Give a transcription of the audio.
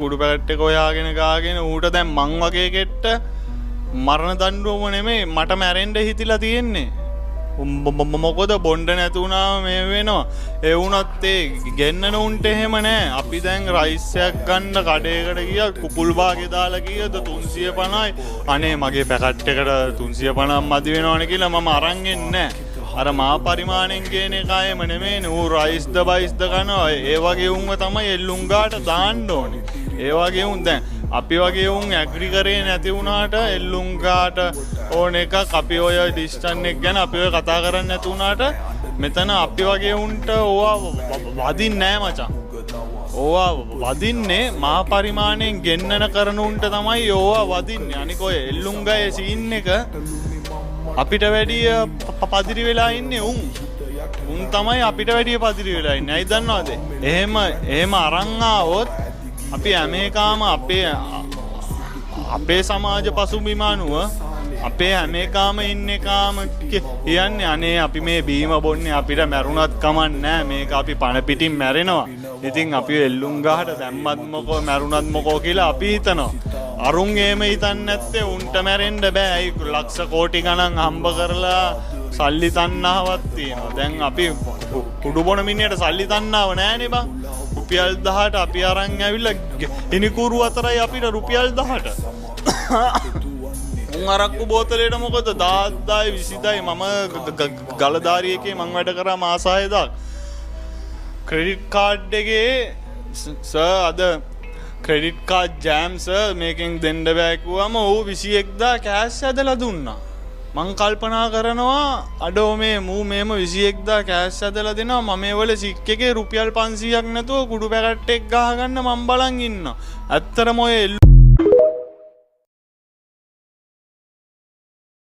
කුඩු පැකට් එක හොයාගෙන ගාගෙන ඌට දැන් මං වගේ කෙට්ට මරණ දඬුවම නෙමෙයි මට මැරෙන්න හිතිලා තියෙන්නේ. මොකද බොණ්ඩ නැතුණාම මේ වෙනවා. ඒ වුණත් ඒ ගෙන්නන උන්ට එහෙම නෑ. අපි දැන් රයිස් එකක් ගන්න කඩේකට ගියා කුකුල් භාගේ දාලා ගියද 350යි. අනේ මගේ පැකට් එකට 350ක් මදි වෙනවනේ කියලා මම අරන් එන්නේ නෑ. අර මා පරිමාණයෙන් ගේන එකයිම නෙමෙයිනේ. ඌ රයිස්ද බයිස්ද කනවා. ඒ වගේ උන්ව තමයි එල්ලුංගාට දාන්න ඕනේ. ඒ වගේ උන් දැන් අපි වගේ උන් ඇග්‍රි කරේ නැති වුණාට එල්ලුංගාට ඕන එකක් අපි ඔය ඩිස්ටන්ස් එක ගැන අපි ඔය කතා කරන්නේ නැති වුණාට මෙතන අපි වගේ උන්ට ඕවා වදින්නේ නෑ මචං. ඕවා වදින්නේ මා පරිමාණයෙන් ගෙන්නන කරන උන්ට තමයි ඕවා වදින්නේ. අනික ඔය එල්ලුංගයේ සීන් එක අපිට වැඩිය පදිරි වෙලා ඉන්නේ උන් තමයි අපිට වැඩිය පදිරි වෙලා ඉන්නේ. ඇයි දන්නවද? එහෙම අරන් ආවොත් අපි හැමේකාම අපේ සමාජ පසුබිම අනුව අපේ හැමේකාම ඉන්නේකාම කියන්නේ අනේ අපි මේ බීම බොන්නේ අපිට මැරුණත් කමක් නැහැ. මේක අපි පණ පිටින් මැරෙනවා. ඉතින් අපි එල්ලුම් ගහට දැම්මත් මොකෝ මැරුණත් මොකෝ කියලා අපි හිතනවා. අරුන් එහෙම හිතන්නේ නැත්තේ උන්ට මැරෙන්න බෑ. ඒ ලක්ෂ කෝටි ගණන් හම්බ කරලා සල්ලි තණ්හාවක් තියෙනවා. දැන් අපි කුඩු බොන මිනිහට සල්ලි තණ්හාව නැහැනේ බං. රුපියල් 10ට අපි අරන් ඇවිල්ලා ඉනිකුරු අතරයි අපිට රුපියල් 10ට. උන් අරක්කු බෝතලේට මොකද 10යි 20යි මම ගලදාරි එකේ මං වැඩ කරා මාස 6 දාක්. ක්‍රෙඩිට් කාඩ් එකේ සර් අද ක්‍රෙඩිට් කාඩ් ජෑම් සර් මේකෙන් දෙන්න බෑ කිව්වම ඌ 21000 කෑෂ් ඇදලා දුන්නා. මං කල්පනා කරනවා අඩෝ මේ මූ මේම 21000 කෑෂ් ඇදලා දෙනවා මම මේ වල සික් එකේ රුපියල් 500ක් නැතුව කුඩු පැකට් එක ගහගන්න මං බලන් ඉන්නවා. ඇත්තටම ඔය